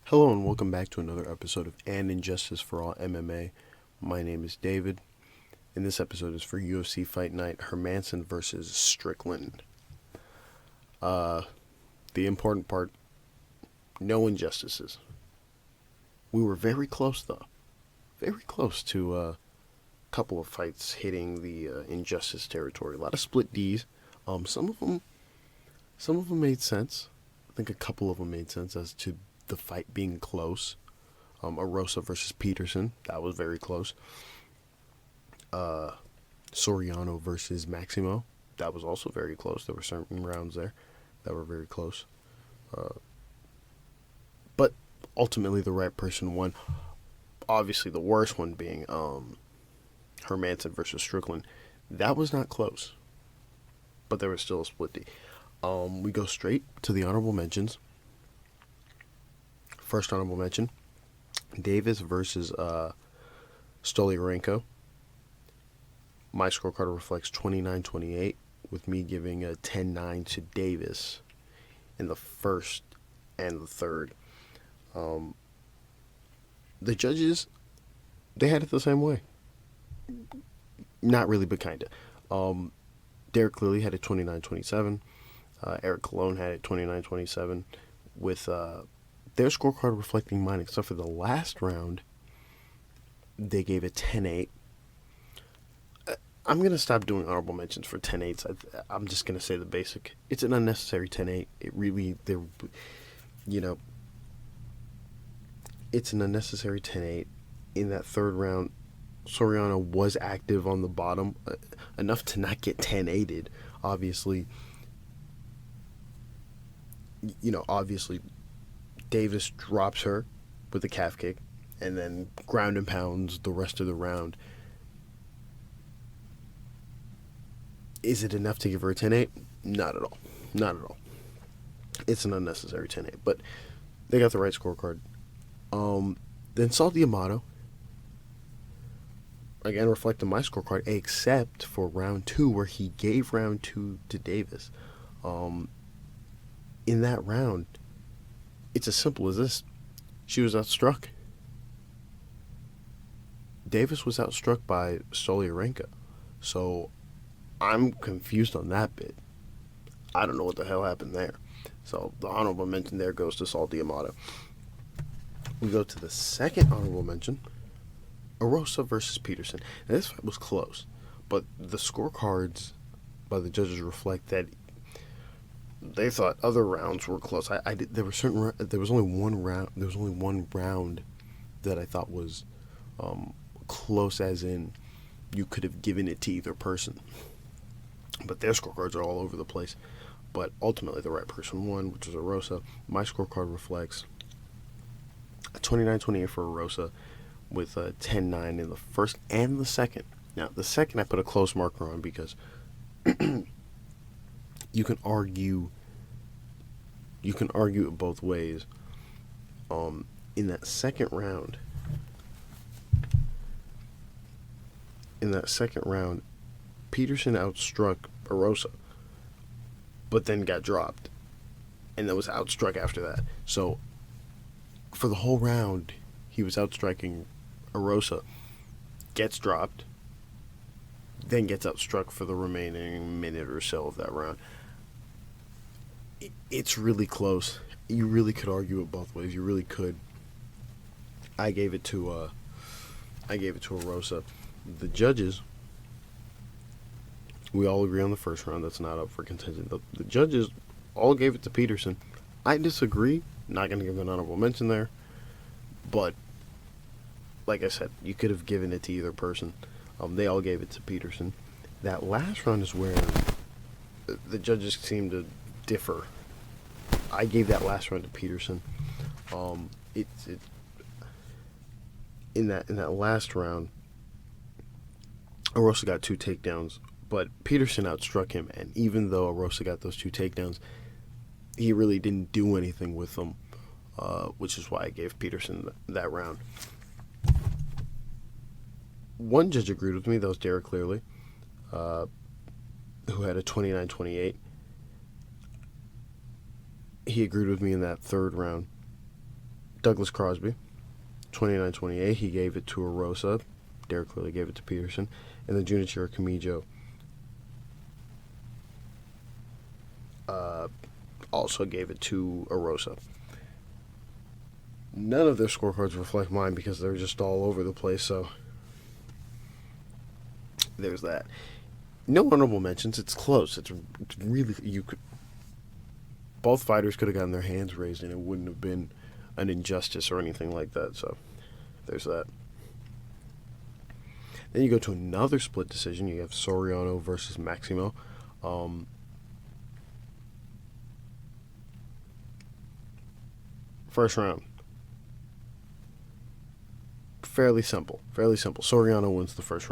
Hello and welcome back to another episode of Injustice For All MMA. My name is David, and this episode is for UFC Fight Night Hermansen versus Strickland. The important part, no injustices. We were very close though. Very close to a couple of fights hitting the injustice territory. A lot of split Ds. Some of them made sense. I think a couple of them made sense as to the fight being close. Erosa versus Peterson, that was very close. Soriano versus Maximo, that was also very close. There were certain rounds there that were very close. But ultimately the right person won. Obviously the worst one being Hermansen versus Strickland. That was not close. But there was still a split D. We go straight to the honorable mentions. First honorable mention, Davis versus Stoliarenko. My scorecard reflects 29-28, with me giving a 10-9 to Davis in the first and the third. The judges, they had it the same way. Not really, but kind of. Derek clearly had it 29-27. Eric Colon had it 29-27, with their scorecard reflecting mine, except for the last round, they gave it 10-8. I'm going to stop doing honorable mentions for 10-8s. I'm just going to say the basic. It's an unnecessary 10-8. It really, it's an unnecessary 10-8. In that third round, Soriano was active on the bottom, enough to not get 10-8'd. Obviously, Davis drops her with a calf kick and then ground and pounds the rest of the round. Is it enough to give her a 10-8? Not at all. Not at all. It's an unnecessary 10-8, but they got the right scorecard. Then D'Amato, again, reflected my scorecard, except for round 2, where he gave round 2 to Davis. In that round, it's as simple as this. She was outstruck. Davis was outstruck by Stoliarenko. So I'm confused on that bit. I don't know what the hell happened there. So the honorable mention there goes to D'Amato. We go to the second honorable mention, Erosa versus Peterson. Now, this fight was close, but the scorecards by the judges reflect that they thought other rounds were close. There was only one round that I thought was close, as in you could have given it to either person. But their scorecards are all over the place. But ultimately, the right person won, which was Erosa. My scorecard reflects a 29-28 for Erosa, with a 10-9 in the first and the second. Now, the second I put a close marker on because you can argue it both ways. In that second round, Peterson outstruck Erosa, but then got dropped, and then was outstruck after that. So for the whole round, he was outstriking Erosa, gets dropped, then gets outstruck for the remaining minute or so of that round. It's really close. You really could argue it both ways. You really could. I gave it to Erosa. The judges, we all agree on the first round. That's not up for contention. The judges all gave it to Peterson. I disagree. Not going to give an honorable mention there. But like I said, you could have given it to either person. They all gave it to Peterson. That last round is where the judges seem to differ. I gave that last round to Peterson. In that last round, Erosa got 2 takedowns, but Peterson outstruck him. And even though Erosa got those 2 takedowns, he really didn't do anything with them, which is why I gave Peterson that round. One judge agreed with me. That was Derek clearly, who had a 29-28. He agreed with me in that third round. Douglas Crosby, 29-28. He gave it to Erosa. Derek clearly gave it to Peterson. And then Junichiro Kamijo also gave it to Erosa. None of their scorecards reflect mine because they're just all over the place, so there's that. No honorable mentions. It's close. It's really, both fighters could have gotten their hands raised and it wouldn't have been an injustice or anything like that, so there's that. Then you go to another split decision. You have Soriano versus Maximo. First round. Fairly simple. Soriano wins the first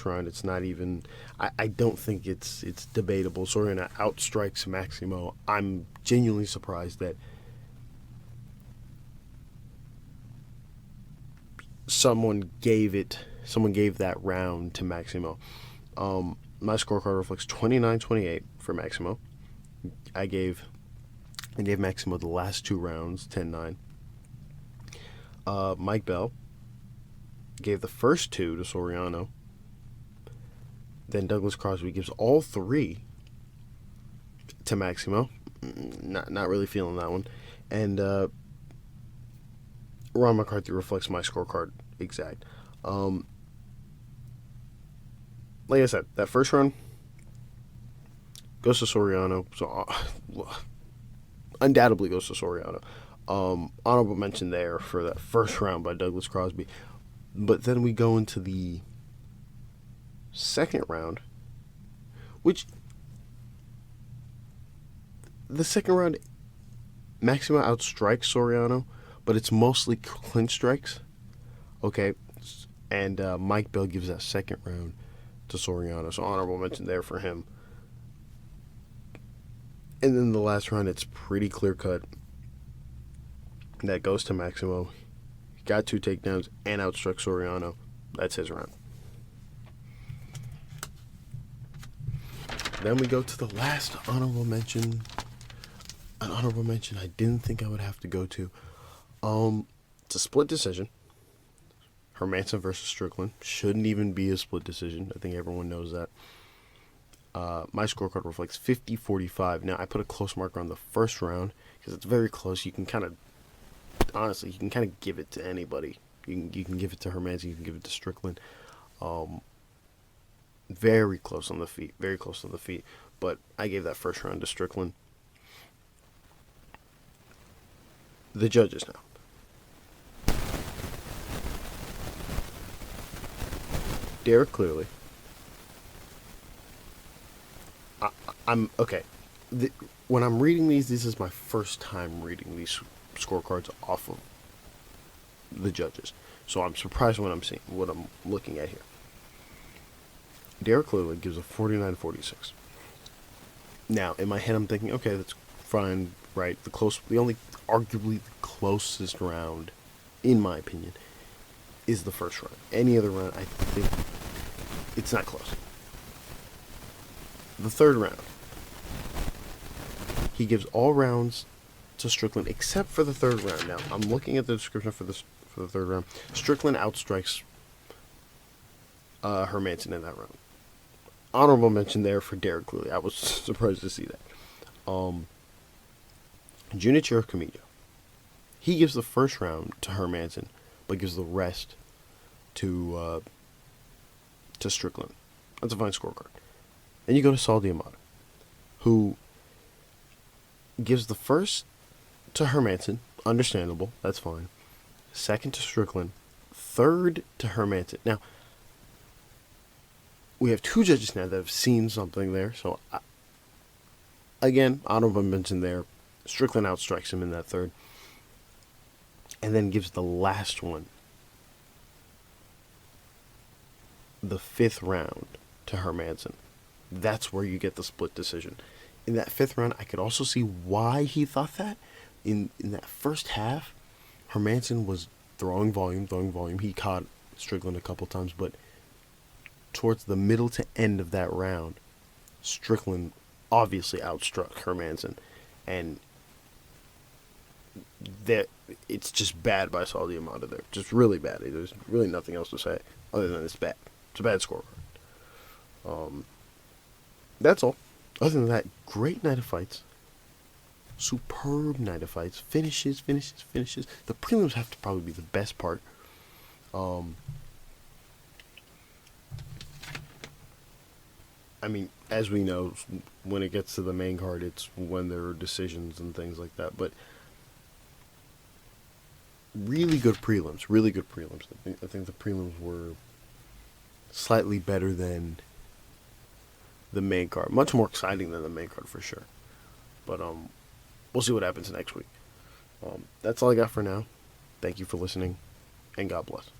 round. It's not even... I don't think it's debatable. Soriano outstrikes Maximo. I'm genuinely surprised that someone gave that round to Maximo. My scorecard reflects 29-28 for Maximo. I gave Maximo the last two rounds, 10-9. Mike Bell gave the first two to Soriano. Then Douglas Crosby gives all three to Maximo. Not really feeling that one. And Ron McCarthy reflects my scorecard exact. Like I said, that first round goes to Soriano. So undoubtedly goes to Soriano. Honorable mention there for that first round by Douglas Crosby. But then we go into the second round, which the second round, Maximo outstrikes Soriano, but it's mostly clinch strikes. Okay, and Mike Bell gives that second round to Soriano, so honorable mention there for him. And then the last round, it's pretty clear cut. That goes to Maximo. He got two takedowns and outstruck Soriano. That's his round. Then we go to the last honorable mention. An honorable mention I didn't think I would have to go to. It's a split decision. Hermansen versus Strickland. Shouldn't even be a split decision. I think everyone knows that. My scorecard reflects 50-45. Now, I put a close marker on the first round because it's very close. You can kind of, honestly, you can kind of give it to anybody. You can give it to Hermansen. You can give it to Strickland. Very close on the feet. But I gave that first round to Strickland. The judges now. Derek clearly. I'm okay. When I'm reading these, this is my first time reading these scorecards off of the judges, so I'm surprised when I'm seeing what I'm looking at here. Derek clearly gives a 49-46. Now, in my head, I'm thinking, okay, that's fine, right? The only arguably the closest round, in my opinion, is the first round. Any other round, I think it's not close. The third round, he gives all rounds to Strickland except for the third round. Now, I'm looking at the description for the third round. Strickland outstrikes Hermansen in that round. Honorable mention there for Derek clearly. I was surprised to see that. Junichiro Kamijo. He gives the first round to Hermansen, but gives the rest to Strickland. That's a fine scorecard. Then you go to Saul Diamata, who gives the first to Hermansen. Understandable. That's fine. Second to Strickland. Third to Hermansen. Now, we have two judges now that have seen something there. So, again, honorable mention there. Strickland outstrikes him in that third. And then gives the last one, the fifth round, to Hermansen. That's where you get the split decision. In that fifth round, I could also see why he thought that. In that first half, Hermansen was throwing volume. He caught Strickland a couple times, but towards the middle to end of that round, Strickland obviously outstruck Hermansen. And that it's just bad by Saul Diamanda there. Just really bad. There's really nothing else to say other than it's bad. It's a bad scorecard. That's all. Other than that, great night of fights. Superb night of fights. Finishes. The prelims have to probably be the best part. I mean, as we know, when it gets to the main card, it's when there are decisions and things like that. But really good prelims. I think the prelims were slightly better than the main card. Much more exciting than the main card for sure. But we'll see what happens next week. That's all I got for now. Thank you for listening, and God bless.